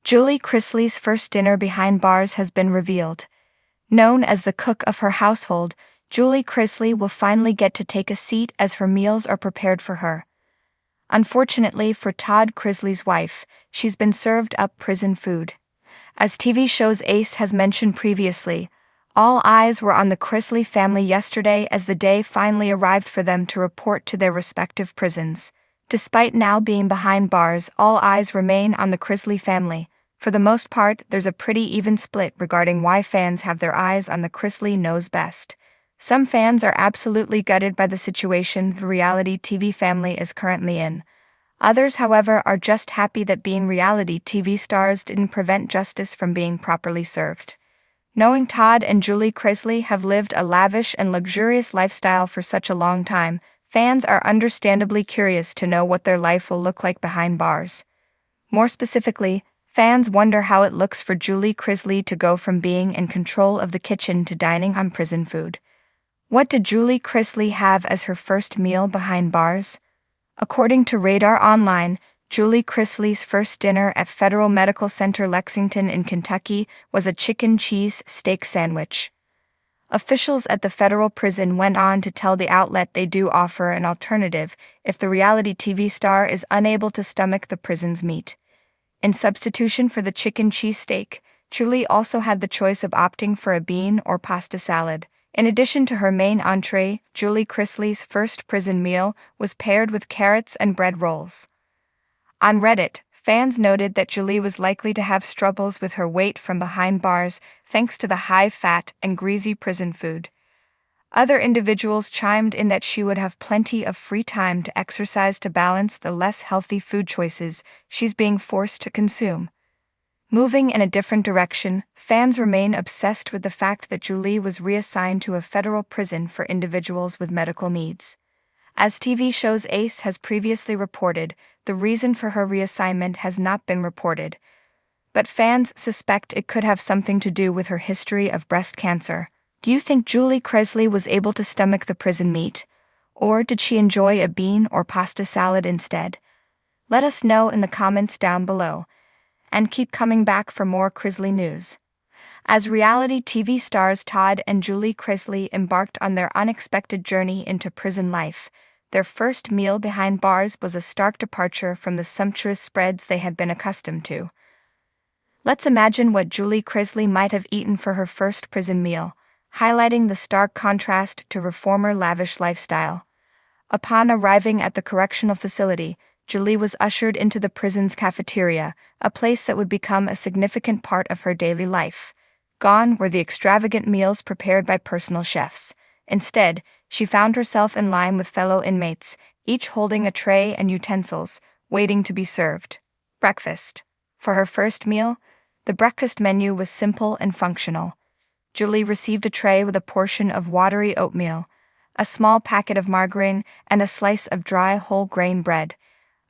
Julie Chrisley's first dinner behind bars has been revealed. Known as the cook of her household, Julie Chrisley will finally get to take a seat as her meals are prepared for her. Unfortunately for Todd Chrisley's wife, she's been served up prison food. As TV show's Ace has mentioned previously, all eyes were on the Chrisley family yesterday as the day finally arrived for them to report to their respective prisons. Despite now being behind bars, all eyes remain on the Chrisley family. For the most part, there's a pretty even split regarding why fans have their eyes on the Chrisley knows best. Some fans are absolutely gutted by the situation the reality TV family is currently in. Others, however, are just happy that being reality TV stars didn't prevent justice from being properly served. Knowing Todd and Julie Chrisley have lived a lavish and luxurious lifestyle for such a long time, fans are understandably curious to know what their life will look like behind bars. More specifically, fans wonder how it looks for Julie Chrisley to go from being in control of the kitchen to dining on prison food. What did Julie Chrisley have as her first meal behind bars? According to Radar Online, Julie Chrisley's first dinner at Federal Medical Center Lexington in Kentucky was a chicken cheese steak sandwich. Officials at the federal prison went on to tell the outlet they do offer an alternative if the reality TV star is unable to stomach the prison's meat. In substitution for the chicken cheese steak, Julie also had the choice of opting for a bean or pasta salad. In addition to her main entree, Julie Chrisley's first prison meal was paired with carrots and bread rolls. On Reddit, fans noted that Julie was likely to have struggles with her weight from behind bars thanks to the high-fat and greasy prison food. Other individuals chimed in that she would have plenty of free time to exercise to balance the less healthy food choices she's being forced to consume. Moving in a different direction, fans remain obsessed with the fact that Julie was reassigned to a federal prison for individuals with medical needs. As TV show's Ace has previously reported, the reason for her reassignment has not been reported, but fans suspect it could have something to do with her history of breast cancer. Do you think Julie Chrisley was able to stomach the prison meat, or did she enjoy a bean or pasta salad instead? Let us know in the comments down below, and keep coming back for more Chrisley news. As reality TV stars Todd and Julie Chrisley embarked on their unexpected journey into prison life, their first meal behind bars was a stark departure from the sumptuous spreads they had been accustomed to. Let's imagine what Julie Chrisley might have eaten for her first prison meal, highlighting the stark contrast to her former lavish lifestyle. Upon arriving at the correctional facility, Julie was ushered into the prison's cafeteria, a place that would become a significant part of her daily life. Gone were the extravagant meals prepared by personal chefs. Instead, she found herself in line with fellow inmates, each holding a tray and utensils, waiting to be served. Breakfast. For her first meal, the breakfast menu was simple and functional. Julie received a tray with a portion of watery oatmeal, a small packet of margarine, and a slice of dry whole grain bread.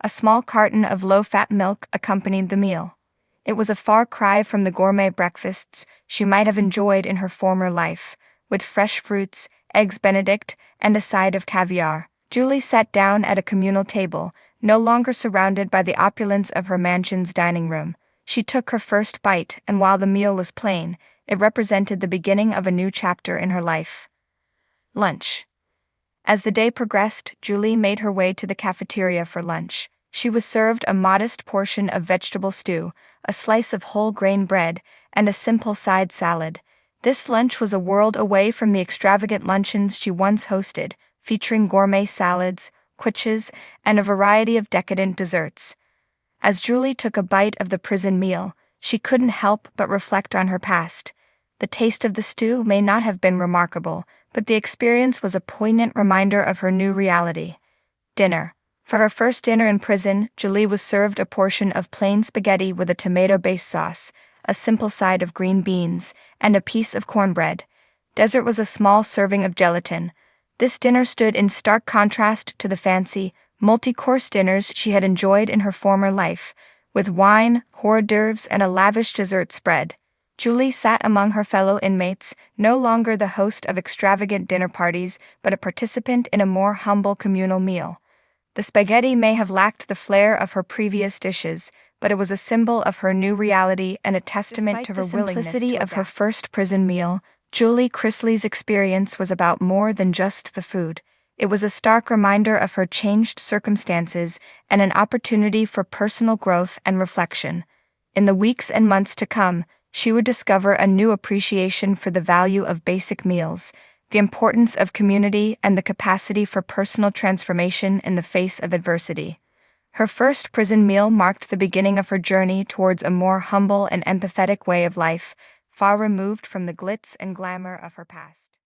A small carton of low-fat milk accompanied the meal. It was a far cry from the gourmet breakfasts she might have enjoyed in her former life, with fresh fruits, eggs Benedict, and a side of caviar. Julie sat down at a communal table, no longer surrounded by the opulence of her mansion's dining room. She took her first bite, and while the meal was plain, it represented the beginning of a new chapter in her life. Lunch. As the day progressed, Julie made her way to the cafeteria for lunch. She was served a modest portion of vegetable stew, a slice of whole grain bread, and a simple side salad. This lunch was a world away from the extravagant luncheons she once hosted, featuring gourmet salads, quiches, and a variety of decadent desserts. As Julie took a bite of the prison meal, she couldn't help but reflect on her past. The taste of the stew may not have been remarkable, but the experience was a poignant reminder of her new reality. Dinner. For her first dinner in prison, Julie was served a portion of plain spaghetti with a tomato-based sauce, a simple side of green beans, and a piece of cornbread. Dessert was a small serving of gelatin. This dinner stood in stark contrast to the fancy, multi-course dinners she had enjoyed in her former life, with wine, hors d'oeuvres, and a lavish dessert spread. Julie sat among her fellow inmates, no longer the host of extravagant dinner parties, but a participant in a more humble communal meal. The spaghetti may have lacked the flair of her previous dishes, but it was a symbol of her new reality and a testament to her willingness. Despite the simplicity of her first prison meal, Julie Chrisley's experience was about more than just the food. It was a stark reminder of her changed circumstances and an opportunity for personal growth and reflection. In the weeks and months to come, she would discover a new appreciation for the value of basic meals, the importance of community, and the capacity for personal transformation in the face of adversity. Her first prison meal marked the beginning of her journey towards a more humble and empathetic way of life, far removed from the glitz and glamour of her past.